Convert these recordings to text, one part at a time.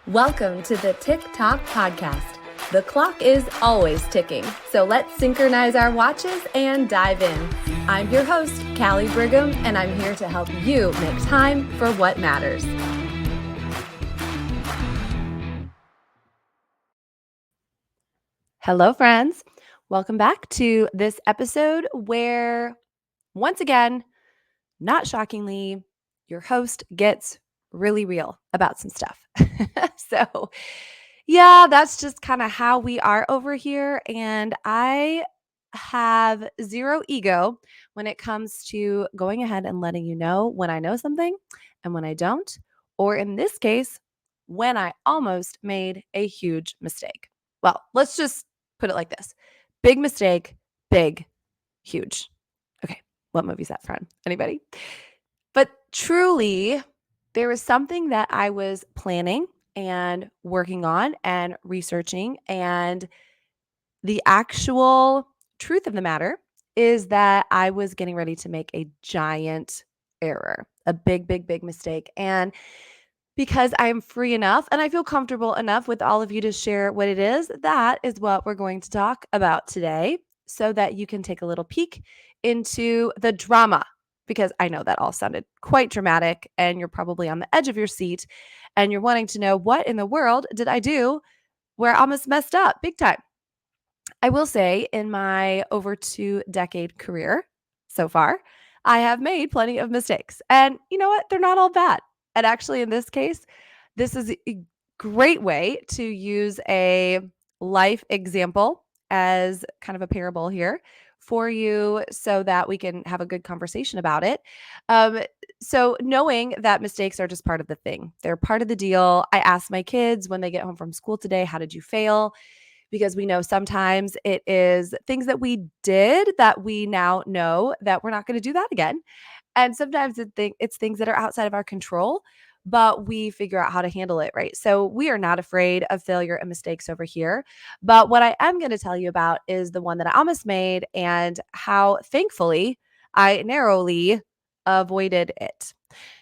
Welcome to the Tick Tock Podcast. The clock is always ticking, so let's synchronize our watches and dive in. I'm your host, Callie Brigham, and I'm here to help you make time for what matters. Hello, friends. Welcome back to this episode where, once again, not shockingly, your host gets really real about some stuff. So, yeah, that's just kind of how we are over here. And I have zero ego when it comes to going ahead and letting you know when I know something and when I don't, or in this case, when I almost made a huge mistake. Well, let's just put it like this: big mistake, big, huge. Okay, what movie's that from? Anybody? But truly, there was something that I was planning and working on and researching. And the actual truth of the matter is that I was getting ready to make a giant error, a big, big, big mistake. And because I am free enough and I feel comfortable enough with all of you to share what it is, that is what we're going to talk about today so that you can take a little peek into the drama. Because I know that all sounded quite dramatic and you're probably on the edge of your seat and you're wanting to know, what in the world did I do where I almost messed up big time? I will say, in my over 2-decade career so far, I have made plenty of mistakes. And you know what? They're not all bad. And actually, in this case, this is a great way to use a life example as kind of a parable here for you so that we can have a good conversation about it. Um, so, knowing that mistakes are just part of the thing, they're part of the deal. I ask my kids when they get home from school today, how did you fail? Because we know sometimes it is things that we did that we now know that we're not going to do that again. And sometimes it's things that are outside of our control, but we figure out how to handle it, right? So we are not afraid of failure and mistakes over here. But what I am going to tell you about is the one that I almost made and how thankfully I narrowly avoided it.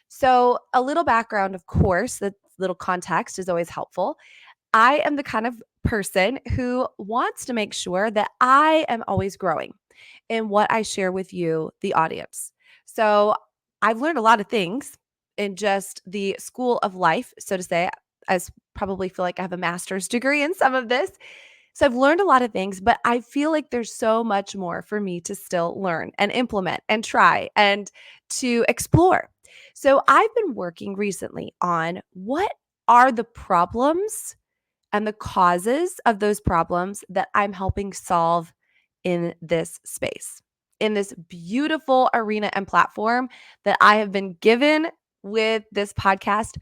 So, a little background, of course, the little context is always helpful. I am the kind of person who wants to make sure that I am always growing in what I share with you, the audience. So I've learned a lot of things in just the school of life, so to say. Probably feel like I have a master's degree in some of this. So I've learned a lot of things, but I feel like there's so much more for me to still learn and implement and try and to explore. So I've been working recently on what are the problems and the causes of those problems that I'm helping solve in this space, in this beautiful arena and platform that I have been given with this podcast.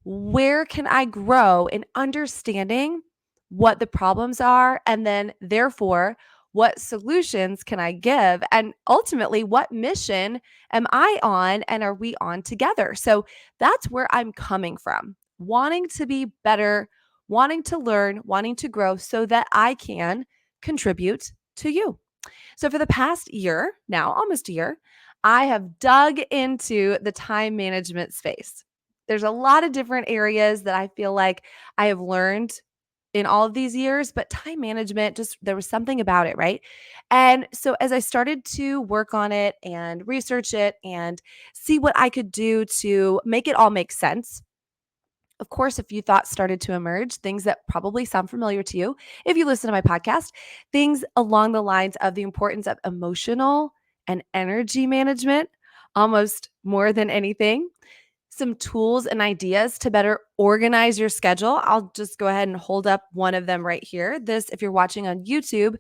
Where can I grow in understanding what the problems are? And then, therefore, what solutions can I give? And ultimately, what mission am I on and are we on together? So that's where I'm coming from, wanting to be better, wanting to learn, wanting to grow so that I can contribute to you. So for the past year, now almost a year, I have dug into the time management space. There's a lot of different areas that I feel like I have learned in all of these years, but time management, just there was something about it, right? And so as I started to work on it and research it and see what I could do to make it all make sense, of course, a few thoughts started to emerge, things that probably sound familiar to you if you listen to my podcast, things along the lines of the importance of emotional and energy management, almost more than anything. Some tools and ideas to better organize your schedule. I'll just go ahead and hold up one of them right here. This, if you're watching on YouTube,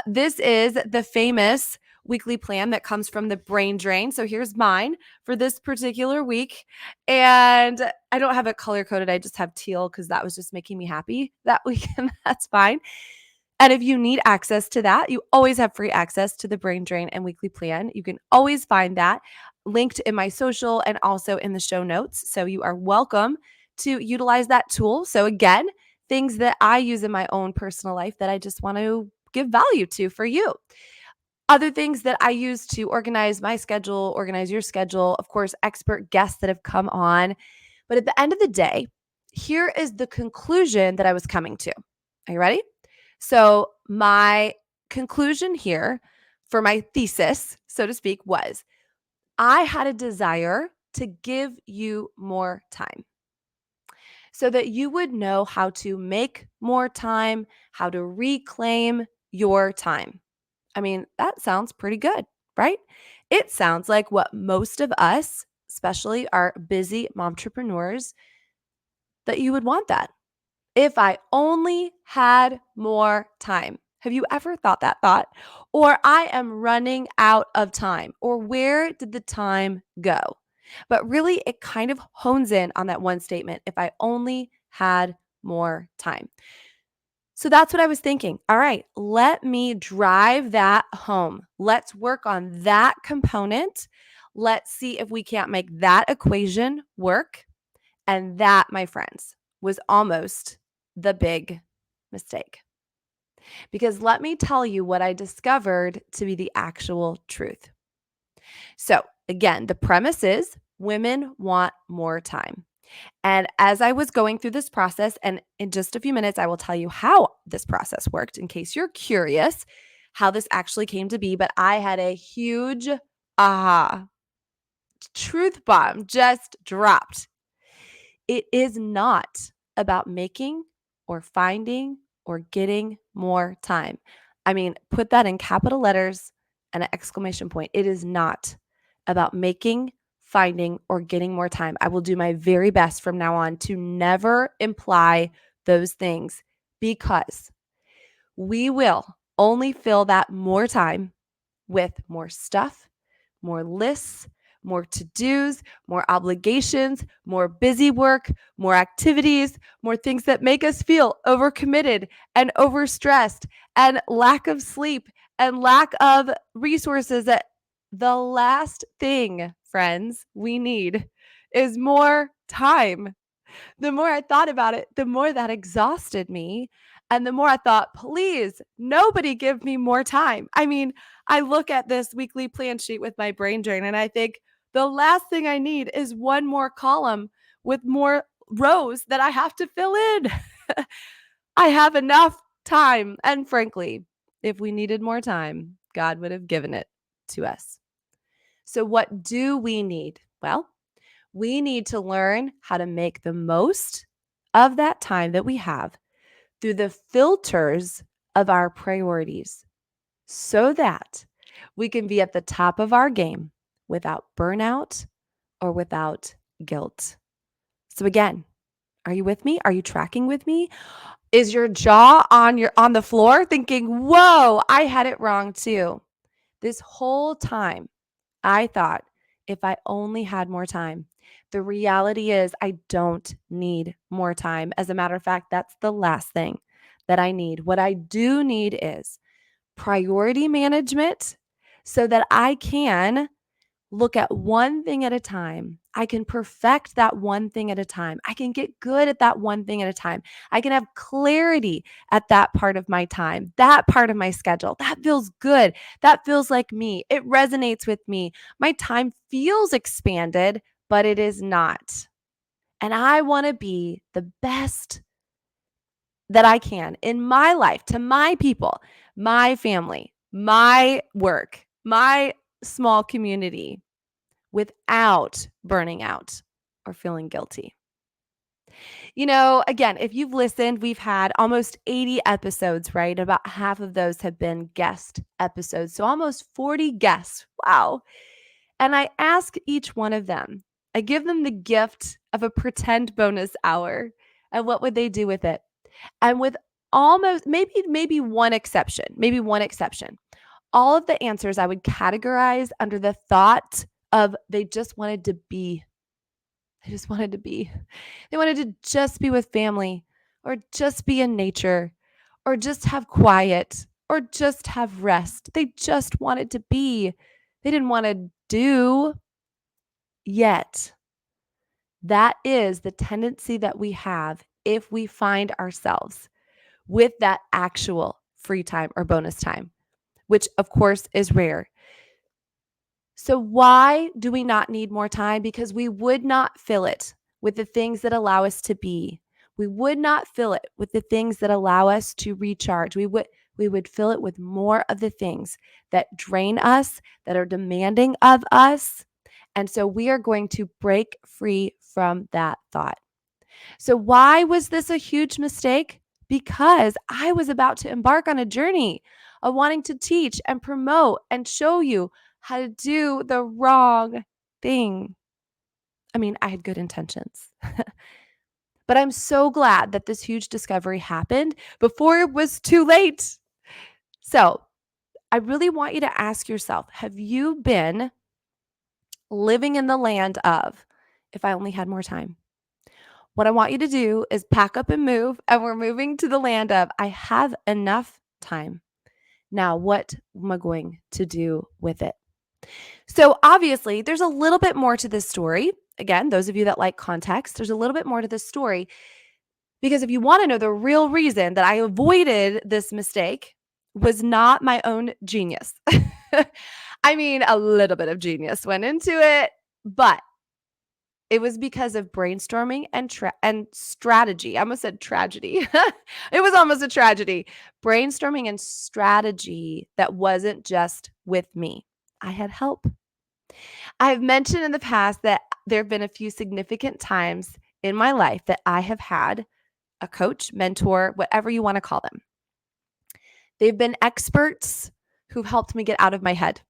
this is the famous weekly plan that comes from the Brain Drain. So here's mine for this particular week. And I don't have it color coded. I just have teal because that was just making me happy that week. And that's fine. And if you need access to that, you always have free access to the Brain Drain and weekly plan. You can always find that linked in my social and also in the show notes. So you are welcome to utilize that tool. So again, things that I use in my own personal life that I just want to give value to for you. Other things that I use to organize my schedule, organize your schedule, of course, expert guests that have come on. But at the end of the day, here is the conclusion that I was coming to. Are you ready? So, my conclusion here for my thesis, so to speak, was I had a desire to give you more time so that you would know how to make more time, how to reclaim your time. I mean, that sounds pretty good, right? It sounds like what most of us, especially our busy momtrepreneurs, that you would want that. If I only had more time. Have you ever thought that thought? Or I am running out of time. Or where did the time go? But really, it kind of hones in on that one statement. If I only had more time. So that's what I was thinking. All right, let me drive that home. Let's work on that component. Let's see if we can't make that equation work. And that, my friends, was almost the big mistake. Because let me tell you what I discovered to be the actual truth. So, again, the premise is women want more time. And as I was going through this process, and in just a few minutes, I will tell you how this process worked in case you're curious how this actually came to be. But I had a huge aha truth bomb just dropped. It is not about making or finding or getting more time. I mean, put that in capital letters and an exclamation point. It is not about making, finding, or getting more time. I will do my very best from now on to never imply those things because we will only fill that more time with more stuff, more lists, more to dos, more obligations, more busy work, more activities, more things that make us feel overcommitted and overstressed and lack of sleep and lack of resources. That the last thing, friends, we need is more time. The more I thought about it, the more that exhausted me. And the more I thought, please, nobody give me more time. I mean, I look at this weekly plan sheet with my brain drain and I think the last thing I need is one more column with more rows that I have to fill in. I have enough time. And frankly, if we needed more time, God would have given it to us. So, what do we need? Well, we need to learn how to make the most of that time that we have through the filters of our priorities so that we can be at the top of our game without burnout or without guilt. So again, are you with me? Are you tracking with me? Is your jaw on the floor thinking, "Whoa, I had it wrong too." This whole time I thought if I only had more time. The reality is, I don't need more time. As a matter of fact, that's the last thing that I need. What I do need is priority management so that I can look at one thing at a time. I can perfect that one thing at a time. I can get good at that one thing at a time. I can have clarity at that part of my time, that part of my schedule. That feels good. That feels like me. It resonates with me. My time feels expanded, but it is not. And I want to be the best that I can in my life to my people, my family, my work, my small community without burning out or feeling guilty. Again, if you've listened, we've had almost 80 episodes, right? About half of those have been guest episodes. So almost 40 guests. Wow. And I ask each one of them, I give them the gift of a pretend bonus hour. And what would they do with it? And with almost maybe one exception, all of the answers I would categorize under the thought of they just wanted to be. They just wanted to be. They wanted to just be with family or just be in nature or just have quiet or just have rest. They just wanted to be. They didn't want to do yet. That is the tendency that we have if we find ourselves with that actual free time or bonus time, which of course is rare. So why do we not need more time? Because we would not fill it with the things that allow us to be. We would not fill it with the things that allow us to recharge. We would fill it with more of the things that drain us, that are demanding of us. And so we are going to break free from that thought. So, why was this a huge mistake? Because I was about to embark on a journey of wanting to teach and promote and show you how to do the wrong thing. I mean, I had good intentions. But I'm so glad that this huge discovery happened before it was too late. So, I really want you to ask yourself, have you been living in the land of, if I only had more time? What I want you to do is pack up and move, and we're moving to the land of, I have enough time. Now, what am I going to do with it? So, obviously, there's a little bit more to this story. Again, those of you that like context, there's a little bit more to this story because if you want to know the real reason that I avoided this mistake was not my own genius. I mean, a little bit of genius went into it, but it was because of brainstorming and strategy. I almost said tragedy. It was almost a tragedy. Brainstorming and strategy that wasn't just with me. I had help. I've mentioned in the past that there have been a few significant times in my life that I have had a coach, mentor, whatever you want to call them. They've been experts who've helped me get out of my head.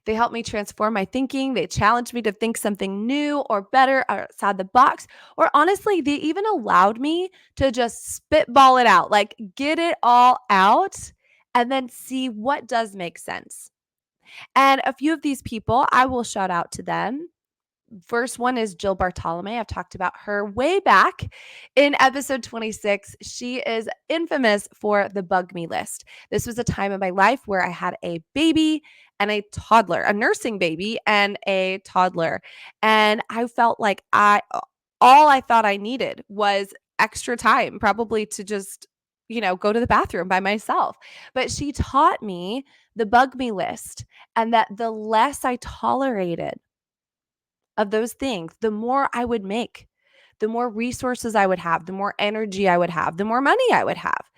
They helped me transform my thinking. They challenged me to think something new or better or outside the box. Or honestly, they even allowed me to just spitball it out, like get it all out and then see what does make sense. And a few of these people, I will shout out to them. First one is Jill Bartolome. I've talked about her way back in episode 26. She is infamous for the bug me list. This was a time in my life where I had a baby and a toddler, a nursing baby and a toddler. And I felt like all I thought I needed was extra time, probably to just, go to the bathroom by myself. But she taught me the bug me list and that the less I tolerated of those things, the more I would make, the more resources I would have, the more energy I would have, the more money I would have.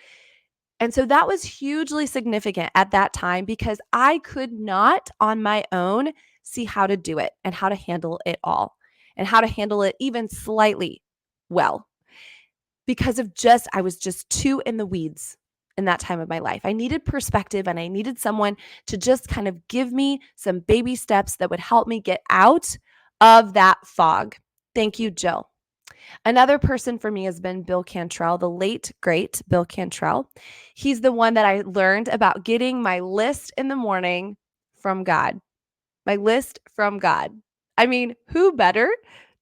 And so that was hugely significant at that time because I could not on my own see how to do it and how to handle it all and how to handle it even slightly well because I was just too in the weeds in that time of my life. I needed perspective and I needed someone to just kind of give me some baby steps that would help me get out of that fog. Thank you, Jill. Another person for me has been Bill Cantrell, the late, great Bill Cantrell. He's the one that I learned about getting my list in the morning from God. My list from God. I mean, who better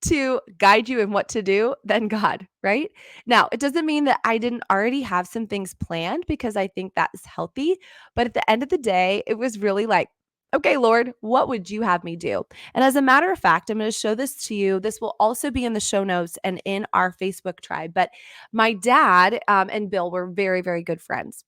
to guide you in what to do than God, right? Now, it doesn't mean that I didn't already have some things planned because I think that is healthy. But at the end of the day, it was really like, okay, Lord, what would you have me do? And as a matter of fact, I'm going to show this to you. This will also be in the show notes and in our Facebook tribe. But my dad and Bill were very, very good friends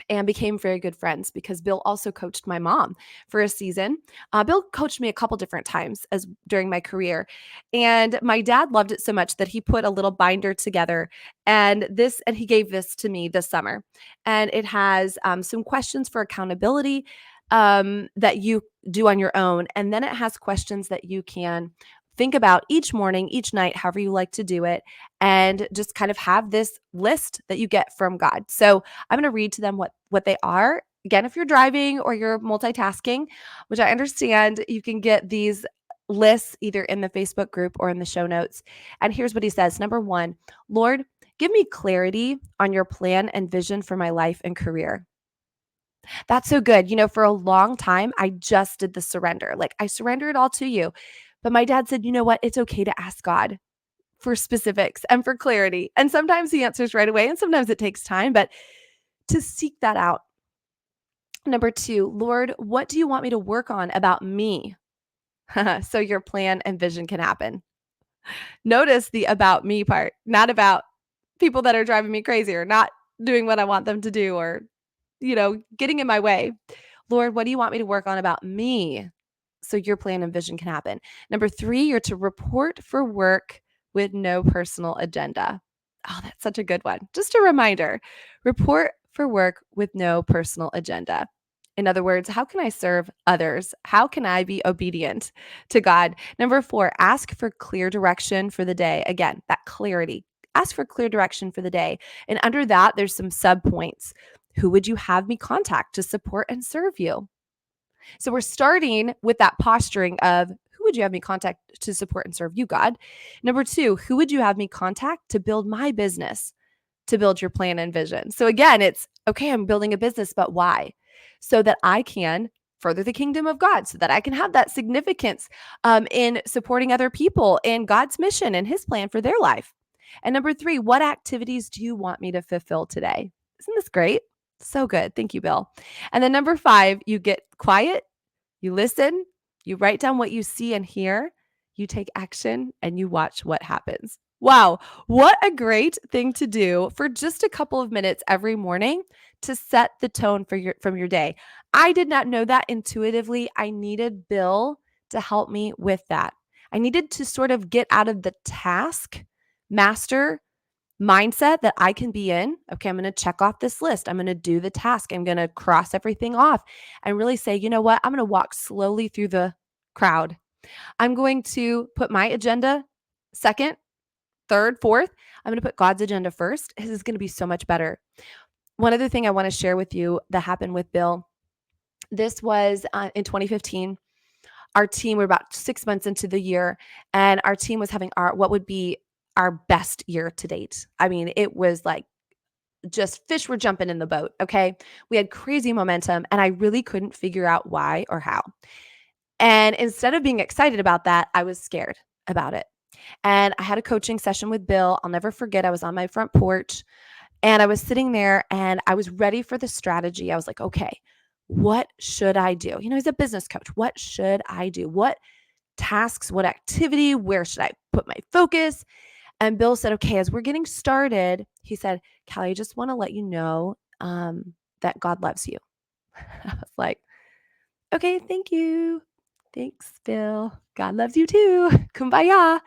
and became very good friends because Bill also coached my mom for a season. Bill coached me a couple different times as during my career, and my dad loved it so much that he put a little binder together, and he gave this to me this summer, and it has some questions for accountability that you do on your own, and then it has questions that you can think about each morning, each night, however you like to do it, and just kind of have this list that you get from God. So I'm going to read to them what they are. Again, if you're driving or you're multitasking, which I understand, you can get these lists either in the Facebook group or in the show notes. And here's what he says. Number 1, Lord, give me clarity on your plan and vision for my life and career. That's so good. For a long time, I just did the surrender. Like I surrender it all to you. But my dad said, you know what? It's okay to ask God for specifics and for clarity. And sometimes he answers right away and sometimes it takes time, but to seek that out. Number 2, Lord, what do you want me to work on about me so your plan and vision can happen? Notice the about me part, not about people that are driving me crazy or not doing what I want them to do or, getting in my way. Lord, what do you want me to work on about me so your plan and vision can happen? Number 3, you're to report for work with no personal agenda. Oh, that's such a good one. Just a reminder, report for work with no personal agenda. In other words, how can I serve others? How can I be obedient to God? Number 4, ask for clear direction for the day. Again, that clarity. Ask for clear direction for the day. And under that, there's some sub points. Who would you have me contact to support and serve you? So we're starting with that posturing of who would you have me contact to support and serve you, God? Number 2, who would you have me contact to build my business, to build your plan and vision? So again, it's okay, I'm building a business, but why? So that I can further the kingdom of God, so that I can have that significance in supporting other people in God's mission and his plan for their life. And number 3, what activities do you want me to fulfill today? Isn't this great? So good. Thank you, Bill. And then number 5, you get quiet, you listen, you write down what you see and hear, you take action, and you watch what happens. Wow, what a great thing to do for just a couple of minutes every morning to set the tone for from your day. I did not know that intuitively. I needed Bill to help me with that. I needed to sort of get out of the task master mindset that I can be in. Okay, I'm going to check off this list. I'm going to do the task. I'm going to cross everything off and really say, you know what? I'm going to walk slowly through the crowd. I'm going to put my agenda second, third, fourth. I'm going to put God's agenda first. This is going to be so much better. One other thing I want to share with you that happened with Bill. This was in 2015. Our team, we're about 6 months into the year, and our team was having what would be our best year to date. I mean, it was like just fish were jumping in the boat. Okay. We had crazy momentum, and I really couldn't figure out why or how. And instead of being excited about that, I was scared about it. And I had a coaching session with Bill. I'll never forget. I was on my front porch and I was sitting there and I was ready for the strategy. I was like, okay, what should I do? You know, he's a business coach. What should I do? What tasks, what activity, where should I put my focus? And Bill said, okay, as we're getting started, he said, Callie, I just want to let you know that God loves you. I was like, okay, thank you. Thanks, Bill. God loves you too. Kumbaya.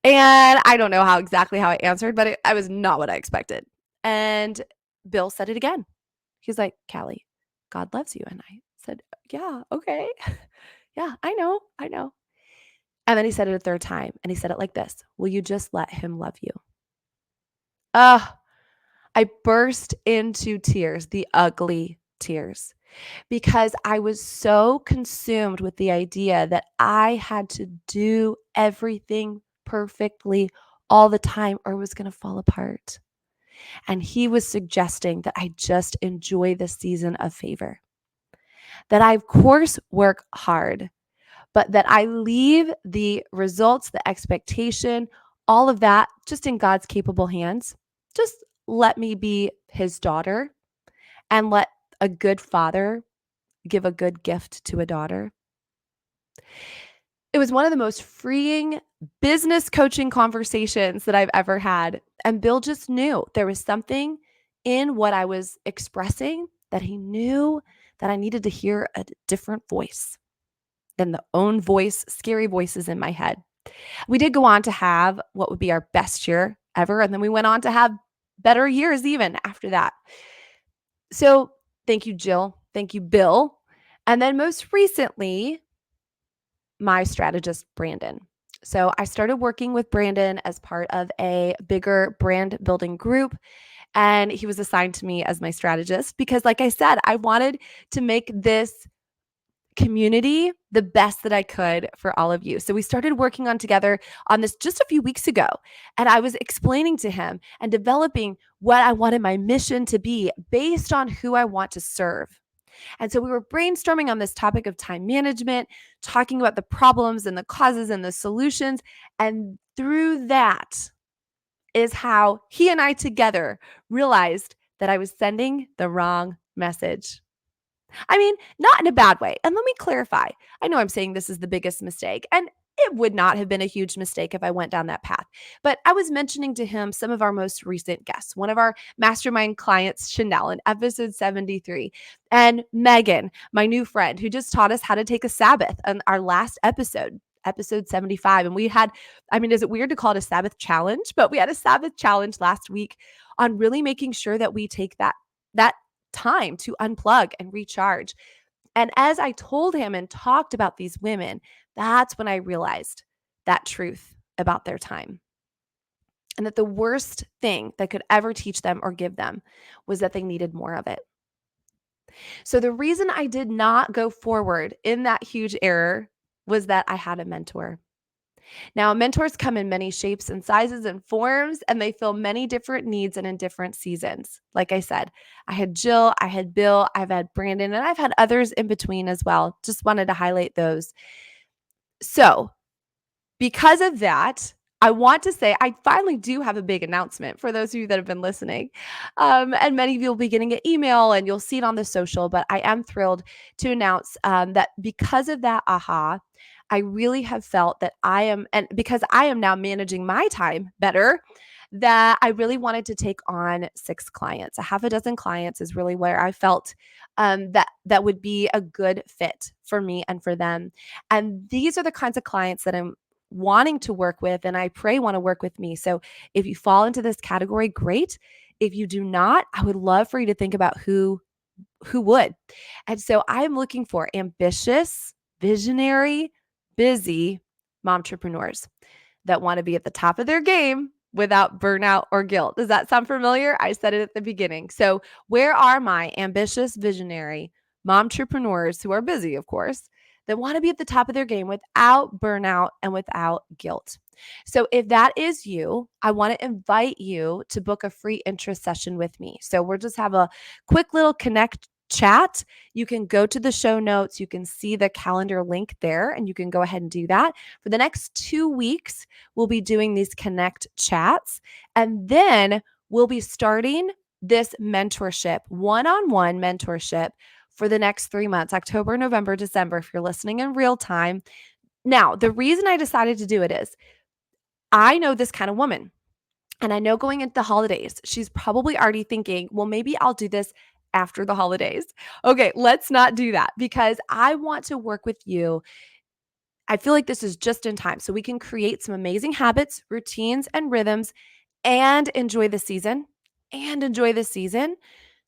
And I don't know exactly how I answered, but I was not what I expected. And Bill said it again. He's like, Callie, God loves you. And I said, yeah, okay. Yeah, I know. And then he said it a third time, and he said it like this: will you just let him love you? I burst into tears, the ugly tears, because I was so consumed with the idea that I had to do everything perfectly all the time or it was going to fall apart. And he was suggesting that I just enjoy the season of favor, that I, of course, work hard, but that I leave the results, the expectation, all of that just in God's capable hands. Just let me be his daughter and let a good father give a good gift to a daughter. It was one of the most freeing business coaching conversations that I've ever had. And Bill just knew there was something in what I was expressing that he knew that I needed to hear a different voice than the own voice, scary voices in my head. We did go on to have what would be our best year ever. And then we went on to have better years even after that. So thank you, Jill. Thank you, Bill. And then most recently, my strategist, Brandon. So I started working with Brandon as part of a bigger brand building group. And he was assigned to me as my strategist because, like I said, I wanted to make this community the best that I could for all of you. So we started working together on this just a few weeks ago. And I was explaining to him and developing what I wanted my mission to be based on who I want to serve. And so we were brainstorming on this topic of time management, talking about the problems and the causes and the solutions. And through that is how he and I together realized that I was sending the wrong message. I mean, not in a bad way. And let me clarify. I know I'm saying this is the biggest mistake, and it would not have been a huge mistake if I went down that path. But I was mentioning to him some of our most recent guests, one of our mastermind clients, Chanel, in episode 73, and Megan, my new friend, who just taught us how to take a Sabbath on our last episode. episode 75. And we had, is it weird to call it a Sabbath challenge? But we had a Sabbath challenge last week on really making sure that we take that time to unplug and recharge. And as I told him and talked about these women, that's when I realized that truth about their time. And that the worst thing that could ever teach them or give them was that they needed more of it. So the reason I did not go forward in that huge error was that I had a mentor. Now, mentors come in many shapes and sizes and forms, and they fill many different needs and in different seasons. Like I said, I had Jill, I had Bill, I've had Brandon, and I've had others in between as well. Just wanted to highlight those. So, because of that, I want to say I finally do have a big announcement for those of you that have been listening. And many of you will be getting an email and you'll see it on the social, but I am thrilled to announce that because of that I really have felt that and because I am now managing my time better, that I really wanted to take on 6 clients. A half a dozen clients is really where I felt that would be a good fit for me and for them. And these are the kinds of clients that I'm wanting to work with, and I pray want to work with me. So if you fall into this category, great. If you do not, I would love for you to think about who would. And so I am looking for ambitious, visionary, busy momtrepreneurs that want to be at the top of their game without burnout or guilt. Does that sound familiar? I said it at the beginning. So where are my ambitious, visionary momtrepreneurs who are busy, of course, that want to be at the top of their game without burnout and without guilt? So if that is you, I want to invite you to book a free interest session with me. So we'll just have a quick little connect chat. You can go to the show notes. You can see the calendar link there, and you can go ahead and do that. For the next 2 weeks, we'll be doing these connect chats, and then we'll be starting this mentorship, one-on-one mentorship for the next 3 months, October, November, December, if you're listening in real time. Now, the reason I decided to do it is I know this kind of woman. And I know going into the holidays, she's probably already thinking, well, maybe I'll do this after the holidays. Okay, let's not do that because I want to work with you. I feel like this is just in time so we can create some amazing habits, routines, and rhythms and enjoy the season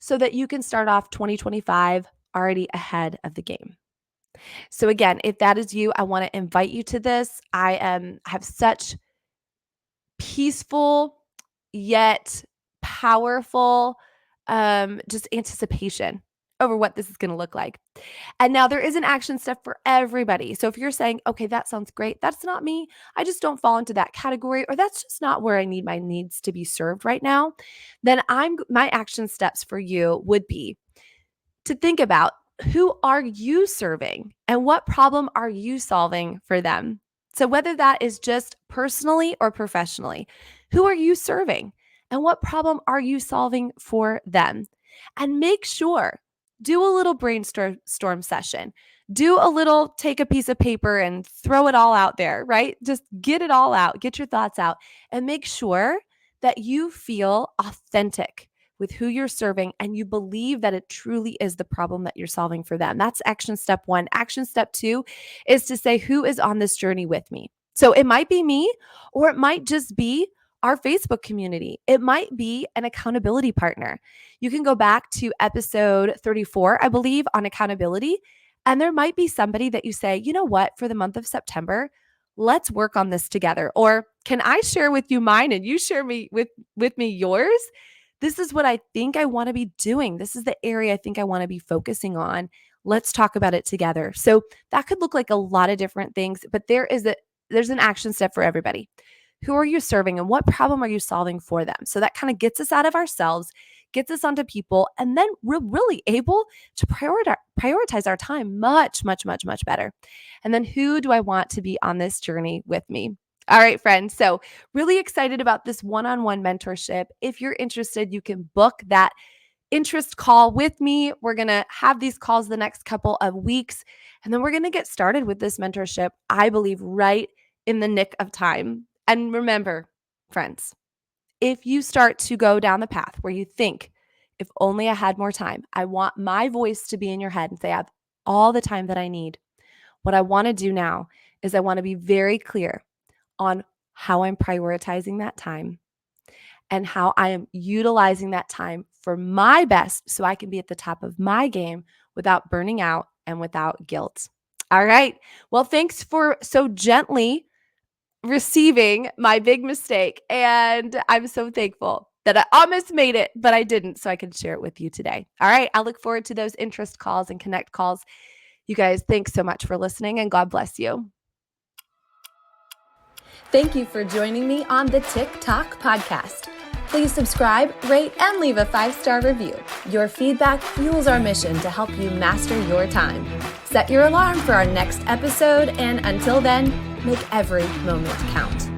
so that you can start off 2025 already ahead of the game. So again, if that is you, I want to invite you to this. I have such peaceful yet powerful just anticipation over what this is going to look like. And now there is an action step for everybody. So if you're saying, okay, that sounds great, that's not me, I just don't fall into that category, or that's just not where I need my needs to be served right now, then my action steps for you would be to think about, who are you serving and what problem are you solving for them? So whether that is just personally or professionally, who are you serving and what problem are you solving for them? And make sure, do a little brainstorm session. Do a little, take a piece of paper and throw it all out there, right? Just get it all out, get your thoughts out, and make sure that you feel authentic with who you're serving and you believe that it truly is the problem that you're solving for them. That's action step 1. Action step 2 is to say, who is on this journey with me? So it might be me, or it might just be our Facebook community. It might be an accountability partner. You can go back to episode 34, I believe, on accountability. And there might be somebody that you say, you know what, for the month of September, let's work on this together. Or can I share with you mine and you share with me yours? This is what I think I want to be doing. This is the area I think I want to be focusing on. Let's talk about it together. So that could look like a lot of different things, but there's an action step for everybody. Who are you serving and what problem are you solving for them? So that kind of gets us out of ourselves, gets us onto people, and then we're really able to prioritize our time much, much, much, much better. And then who do I want to be on this journey with me? All right, friends. So really excited about this one-on-one mentorship. If you're interested, you can book that interest call with me. We're going to have these calls the next couple of weeks, and then we're going to get started with this mentorship, I believe, right in the nick of time. And remember, friends, if you start to go down the path where you think, if only I had more time, I want my voice to be in your head and say, I have all the time that I need. What I want to do now is I want to be very clear on how I'm prioritizing that time and how I am utilizing that time for my best so I can be at the top of my game without burning out and without guilt. All right. Well, thanks for so gently receiving my big mistake. And I'm so thankful that I almost made it, but I didn't. So I can share it with you today. All right. I look forward to those interest calls and connect calls. You guys, thanks so much for listening and God bless you. Thank you for joining me on the TikTok podcast. Please subscribe, rate, and leave a 5-star review. Your feedback fuels our mission to help you master your time. Set your alarm for our next episode, and until then, make every moment count.